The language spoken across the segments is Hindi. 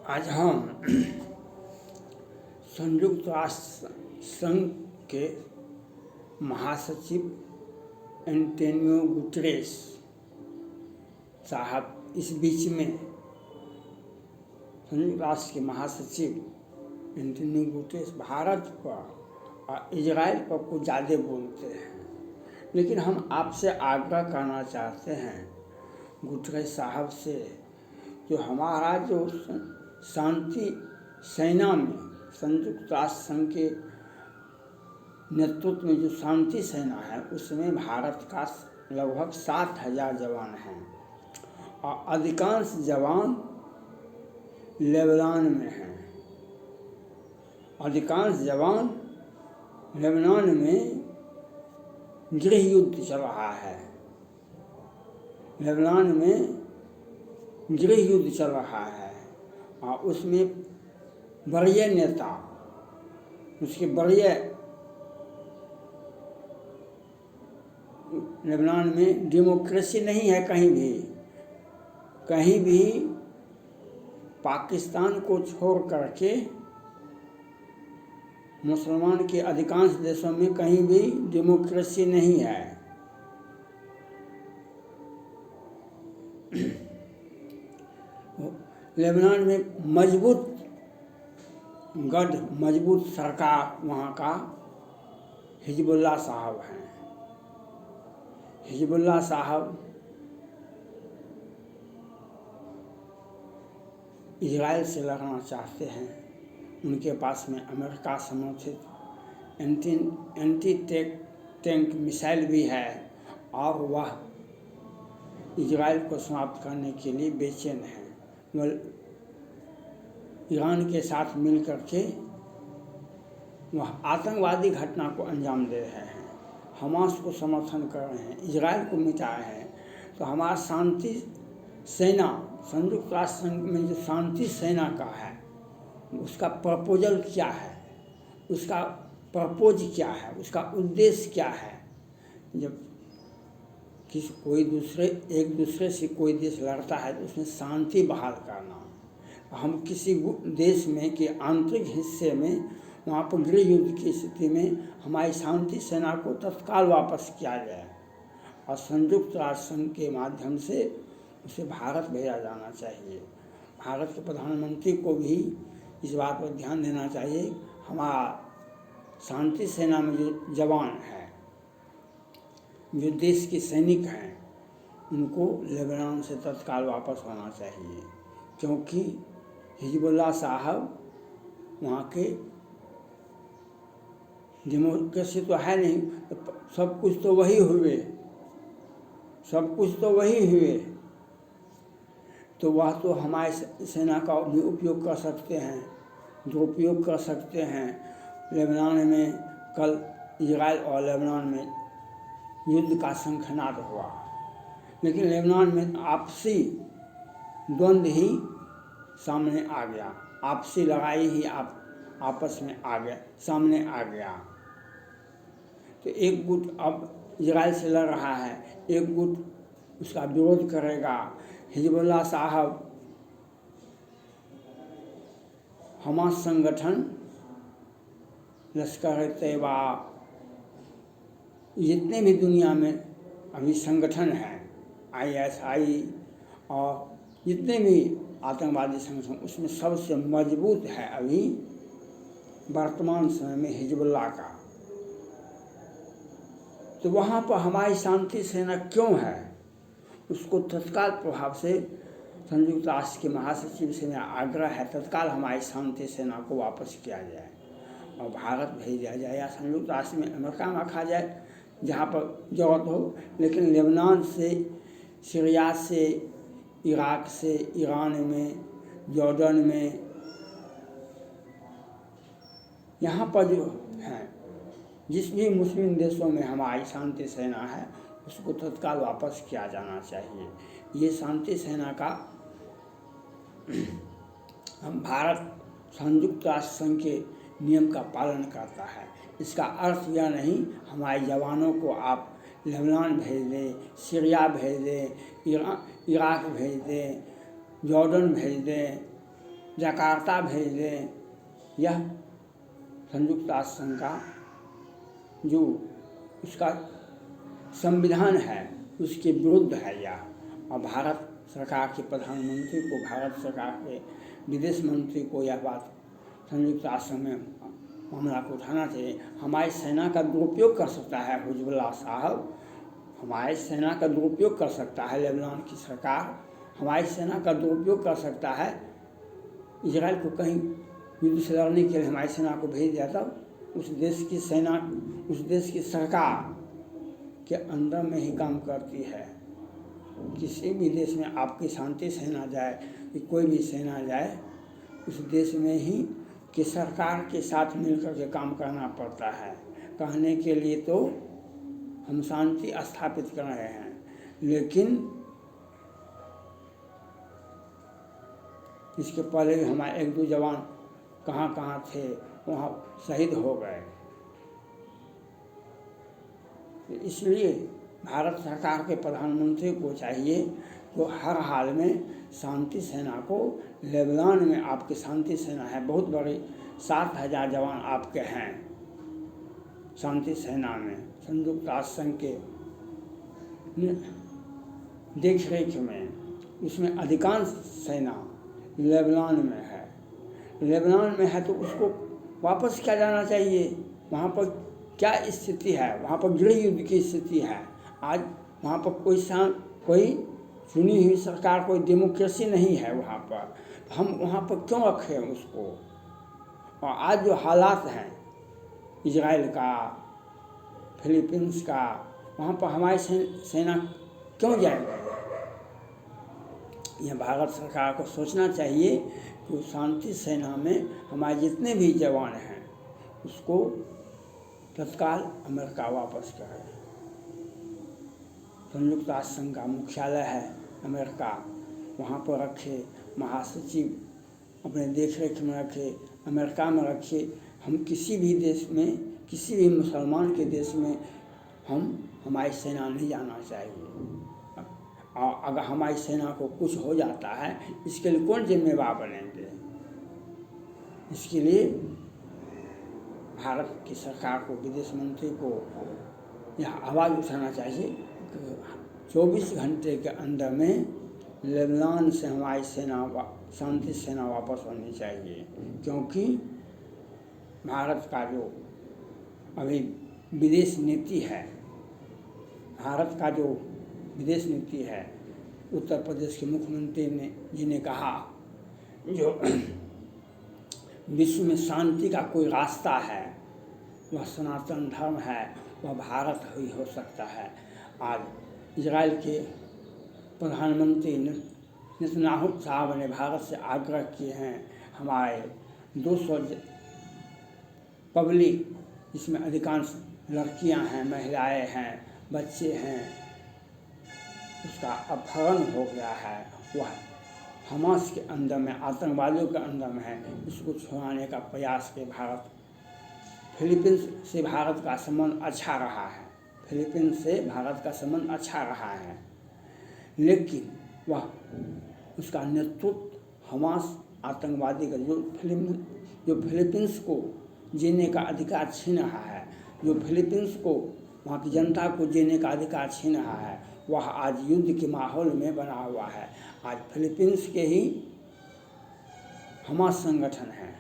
आज हम संयुक्त राष्ट्र संघ के महासचिव एंटोनियो गुटेरेस साहब इस बीच में संयुक्त राष्ट्र के महासचिव एंटोनियो गुटेरेस भारत पर और इजराइल पर कुछ ज़्यादा बोलते हैं, लेकिन हम आपसे आग्रह करना चाहते हैं गुटेरेस साहब से, जो हमारा जो शांति सेना में संयुक्त राष्ट्र संघ के नेतृत्व में जो शांति सेना है उसमें भारत का लगभग 7,000 जवान हैं और अधिकांश जवान लेबनान में हैं। अधिकांश जवान लेबनान में गृह युद्ध चल रहा है। लेबनान में गृह युद्ध चल रहा है और उसमें बड़े नेता, उसके बड़े लेबनान में डेमोक्रेसी नहीं है कहीं भी पाकिस्तान को छोड़ करके मुसलमान के अधिकांश देशों में कहीं भी डेमोक्रेसी नहीं है। लेबनान में मजबूत सरकार वहाँ का हिजबुल्लाह साहब हैं। हिजबुल्लाह साहब इजराइल से लड़ना चाहते हैं। उनके पास में अमेरिका समर्थित एंटी टैंक मिसाइल भी है और वह इजराइल को समाप्त करने के लिए बेचैन है। वह ईरान के साथ मिल करके वह आतंकवादी घटना को अंजाम दे रहे हैं, हमास को समर्थन कर रहे हैं, इजराइल को मिटा रहे हैं। तो हमारा शांति सेना संयुक्त राष्ट्र संघ में जो शांति सेना का है उसका प्रपोजल क्या है, उसका प्रपोज क्या है, उसका उद्देश्य क्या है। जब एक दूसरे से कोई देश लड़ता है तो उसमें शांति बहाल करना। हम किसी देश में के आंतरिक हिस्से में वहाँ पर गृह युद्ध की स्थिति में हमारी शांति सेना को तत्काल वापस किया जाए और संयुक्त राष्ट्र संघ के माध्यम से उसे भारत भेजा जाना चाहिए। भारत के प्रधानमंत्री को भी इस बात पर ध्यान देना चाहिए। हमारा शांति सेना में जो जवान हैं, जो देश के सैनिक हैं, उनको लेबनान से तत्काल वापस होना चाहिए, क्योंकि हिजबुल्लाह साहब वहाँ के डेमोक्रेसी तो है नहीं, सब कुछ तो वही हुए, तो वह तो हमारे सेना का भी उपयोग कर सकते हैं, दुरुपयोग कर सकते हैं। लेबनान में कल इजराइल और लेबनान में युद्ध का शंखनाद हुआ, लेकिन लेबनान में आपसी द्वंद्व ही सामने आ गया, आपसी लड़ाई ही आपस में सामने आ गया। तो एक गुट अब इजराइल से लड़ रहा है, एक गुट उसका विरोध करेगा। हिजबुल्लाह साहब हमास संगठन, लश्कर-ए-तैयबा, जितने भी दुनिया में अभी संगठन हैं, ISI और जितने भी आतंकवादी संगठन, उसमें सबसे मजबूत है अभी वर्तमान समय में हिजबुल्लाह का। तो वहाँ पर हमारी शांति सेना क्यों है, उसको तत्काल प्रभाव से संयुक्त राष्ट्र के महासचिव से मेरा आग्रह है तत्काल हमारी शांति सेना को वापस किया जाए और भारत भेज दिया जाए, या संयुक्त राष्ट्र में अमेरिका में रखा जाए जहाँ पर जरूरत हो। लेकिन लेबनान से, सीरिया से, इराक से, ईरान में, जॉर्डन में, यहाँ पर जो हैं जिस भी मुस्लिम देशों में हमारी शांति सेना है उसको तत्काल वापस किया जाना चाहिए। ये शांति सेना का हम भारत संयुक्त राष्ट्र संघ के नियम का पालन करता है। इसका अर्थ यह नहीं हमारे जवानों को आप लेबनान भेज दें, सीरिया भेज दें, इराक भेज दें, जॉर्डन भेज दें, जकार्ता भेज दें, यह संयुक्त राष्ट्र संघ का जो उसका संविधान है उसके विरुद्ध है यह। और भारत सरकार के प्रधानमंत्री को, भारत सरकार के विदेश मंत्री को यह बात संयुक्त राष्ट्र में मामला को उठाना चाहिए। हमारी सेना का दुरुपयोग कर सकता है हिजबुल्लाह साहब, हमारी सेना का दुरुपयोग कर सकता है लेबनान की सरकार, हमारी सेना का दुरुपयोग कर सकता है। इजराइल को कहीं युद्ध से लड़ने के लिए हमारी सेना को भेज दिया था, उस देश की सेना, उस देश की सरकार के अंदर में ही काम करती है। किसी भी देश में आपकी शांति सेना जाए कि कोई भी सेना जाए, उस देश में ही कि सरकार के साथ मिलकर के काम करना पड़ता है। कहने के लिए तो हम शांति स्थापित कर रहे हैं, लेकिन इसके पहले भी हमारे 1-2 जवान कहाँ कहाँ थे, वहाँ शहीद हो गए। इसलिए भारत सरकार के प्रधानमंत्री को चाहिए कि हर हाल में शांति सेना को, लेबनान में आपकी शांति सेना है बहुत बड़ी, 7,000 जवान आपके हैं शांति सेना में, संयुक्त राष्ट्र संघ के देख रेख में। उसमें अधिकांश सेना लेबनान में है, लेबनान में है तो उसको वापस क्या जाना चाहिए। वहाँ पर क्या स्थिति है, वहाँ पर गृह युद्ध की स्थिति है। आज वहाँ पर कोई चुनी हुई सरकार, कोई डेमोक्रेसी नहीं है वहाँ पर, हम वहाँ पर क्यों रखें उसको। और आज जो हालात हैं इजराइल का, फिलीपींस का, वहाँ पर हमारी सेना क्यों जाएगी। यह भारत सरकार को सोचना चाहिए कि शांति सेना में हमारे जितने भी जवान हैं उसको तत्काल अमेरिका वापस करे। संयुक्त राष्ट्र संघ का मुख्यालय है अमेरिका, वहाँ पर रखे, महासचिव अपने देख रेख में रखे, अमेरिका में रखे। हम किसी भी देश में, किसी भी मुसलमान के देश में हमारी सेना नहीं जाना चाहिए। और अगर हमारी सेना को कुछ हो जाता है, इसके लिए कौन जिम्मेवार बनेंगे। इसके लिए भारत की सरकार को, विदेश मंत्री को यह आवाज़ उठाना चाहिए कि 24 घंटे के अंदर में लेबनान से हमारी सेना, शांति सेना वापस होनी चाहिए। क्योंकि भारत का जो अभी विदेश नीति है, भारत का जो विदेश नीति है, उत्तर प्रदेश के मुख्यमंत्री जी ने कहा जो विश्व में शांति का कोई रास्ता है वह सनातन धर्म है, वह भारत ही हो सकता है। आज इजराइल के प्रधानमंत्री नेतन्याहू साहब ने भारत से आग्रह किए हैं, हमारे 200 पब्लिक, जिसमें अधिकांश लड़कियां हैं, महिलाएं हैं, बच्चे हैं, उसका अपहरण हो गया है, वह हमास के अंदर में, आतंकवादियों के अंदर में है, उसको छुड़ाने का प्रयास के भारत। फिलीपींस से भारत का संबंध अच्छा रहा है, फिलीपींस से भारत का संबंध अच्छा रहा है, लेकिन वह उसका नेतृत्व हमास आतंकवादी का जो फिलीपींस को जीने का अधिकार छीन रहा है, जो फिलीपींस को, वहाँ की जनता को जीने का अधिकार छीन रहा है, वह आज युद्ध के माहौल में बना हुआ है। आज फिलीपींस के ही हमास संगठन है,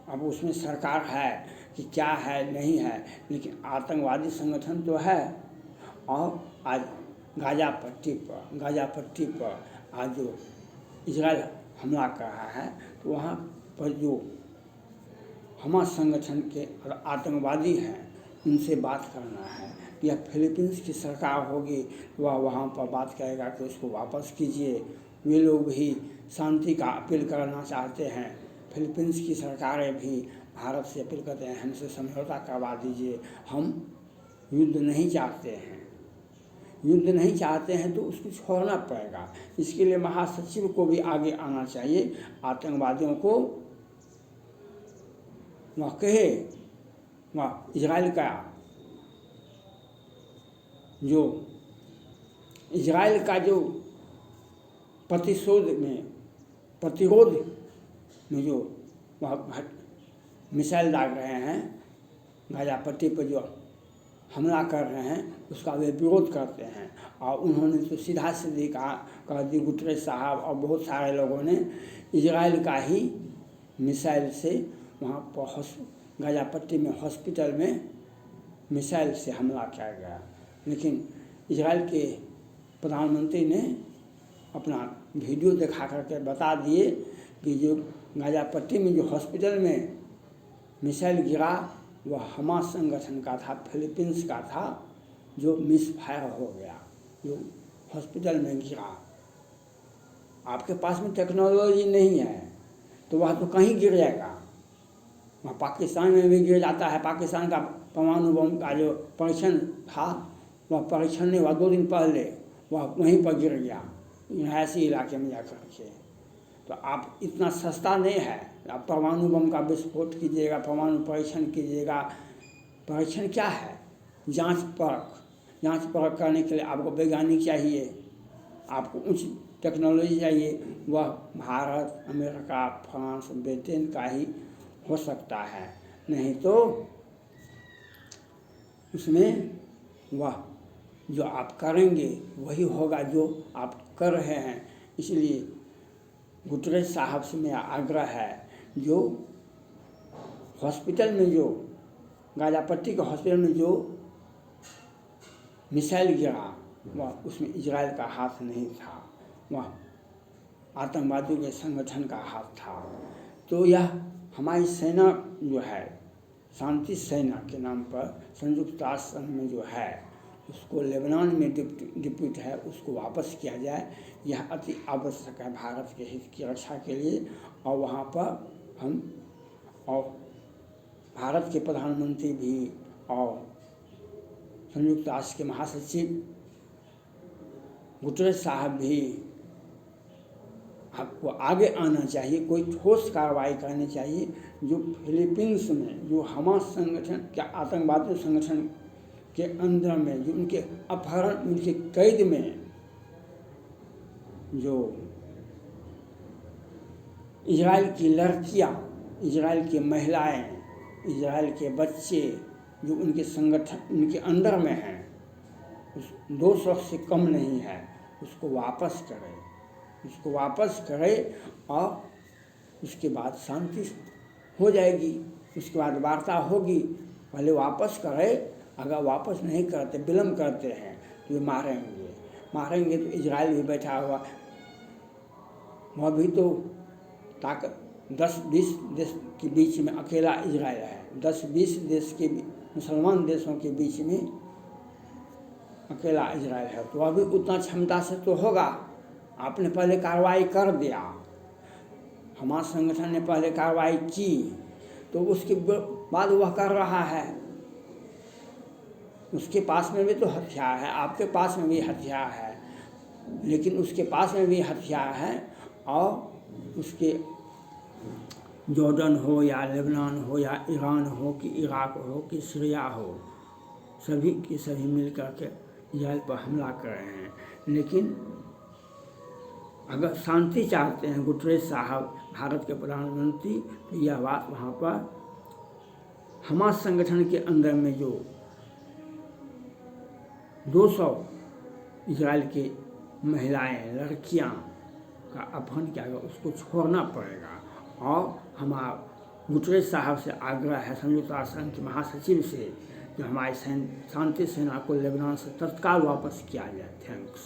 अब उसमें सरकार है कि क्या है नहीं है, लेकिन आतंकवादी संगठन तो है। और आज गाजा पट्टी पर आज जो इजराइल हमला कर रहा है, तो वहाँ पर जो हमास संगठन के और आतंकवादी हैं उनसे बात करना है। या फिलीपींस की सरकार होगी, वह वहाँ पर बात करेगा कि उसको वापस कीजिए। वे लोग भी शांति का अपील करना चाहते हैं, फिलीपींस की सरकारें भी भारत से अपील करते हैं हमसे समझौता करवा दीजिए, हम युद्ध नहीं चाहते हैं। युद्ध नहीं चाहते हैं तो उसको छोड़ना पड़ेगा। इसके लिए महासचिव को भी आगे आना चाहिए, आतंकवादियों को वह कहे, वह इजराइल का जो प्रतिशोध में प्रतिरोध में जो वह मिसाइल दाग रहे हैं, गाज़ा पट्टी पर जो हमला कर रहे हैं, उसका वे विरोध करते हैं। और उन्होंने तो सीधा सीधी कहा दी गुटरेस साहब और बहुत सारे लोगों ने इजराइल का ही मिसाइल से वहाँ पर गाज़ा पट्टी में हॉस्पिटल में मिसाइल से हमला किया गया। लेकिन इजराइल के प्रधानमंत्री ने अपना वीडियो दिखा करके बता दिए कि जो गाज़ा पट्टी में जो हॉस्पिटल में मिसाइल गिरा वह हमास संगठन का था, फिलीपींस का था, जो मिसफायर हो गया, जो हॉस्पिटल में गिरा। आपके पास में टेक्नोलॉजी नहीं है तो वह तो कहीं गिर जाएगा। वह पाकिस्तान में भी गिर जाता है। पाकिस्तान का परमाणु बम का जो परीक्षण था, वह परीक्षण नहीं हुआ, 2 दिन पहले वह वहीं पर गिर गया, ऐसे इलाके में जाकर के। तो आप इतना सस्ता नहीं है, आप परमाणु बम का विस्फोट कीजिएगा, परमाणु परीक्षण कीजिएगा। परीक्षण क्या है? जांच परख करने के लिए आपको वैज्ञानिक चाहिए, आपको उच्च टेक्नोलॉजी चाहिए। वह भारत, अमेरिका, फ्रांस, ब्रिटेन का ही हो सकता है, नहीं तो उसमें वह जो आप करेंगे वही होगा जो आप कर रहे हैं। इसलिए गुटरेस साहब से मेरा आग्रह है, जो हॉस्पिटल में जो गाज़ा पट्टी के हॉस्पिटल में जो मिसाइल गिरा, वह उसमें इजराइल का हाथ नहीं था, वह आतंकवादियों के संगठन का हाथ था। तो यह हमारी सेना जो है, शांति सेना के नाम पर संयुक्त राष्ट्र संघ में जो है, उसको लेबनान में डिप्यूट है, उसको वापस किया जाए। यह अति आवश्यक है भारत के हित की रक्षा के लिए। और वहाँ पर हम और भारत के प्रधानमंत्री भी और संयुक्त राष्ट्र के महासचिव गुटरेस साहब भी आपको आगे आना चाहिए, कोई ठोस कार्रवाई करनी चाहिए। जो फिलीपींस में जो हमास संगठन के आतंकवादी संगठन के अंदर में जो उनके अपहरण, उनके कैद में जो इजराइल की लड़कियां, इजराइल की महिलाएं, इजराइल के बच्चे जो उनके संगठन, उनके अंदर में हैं, उस 200 से कम नहीं है, उसको वापस करें, उसको वापस करें। और उसके बाद शांति हो जाएगी, उसके बाद वार्ता होगी। पहले वापस करें, अगर वापस नहीं करते, विलम्ब करते हैं तो ये मारेंगे तो इजराइल भी बैठा हुआ, वह भी तो ताकत 10-20 देश के बीच में अकेला इजराइल है। 10-20 देश के मुसलमान देशों के बीच में अकेला इजराइल है, तो वह भी उतना क्षमता से तो होगा। आपने पहले कार्रवाई कर दिया, हमारे संगठन ने पहले कार्रवाई की, तो उसके बाद वह कर रहा है। उसके पास में भी तो हथियार है, आपके पास में भी हथियार है, लेकिन उसके पास में भी हथियार है। और उसके जॉर्डन हो या लेबनान हो या ईरान हो कि इराक हो कि सीरिया हो, सभी के सभी मिलकर के इजराइल पर हमला कर रहे हैं। लेकिन अगर शांति चाहते हैं गुटरेस साहब, भारत के प्रधानमंत्री, तो यह बात वहाँ पर हमास संगठन के अंदर में जो 200 इजराइल की महिलाएं, लड़कियां का अपहरण किया गया, उसको छोड़ना पड़ेगा। और हमारा गुटरेस साहब से आग्रह है, संयुक्त राष्ट्र संघ के महासचिव से, कि हमारी शांति सेना को लेबनान से तत्काल वापस किया जाए। थैंक्स।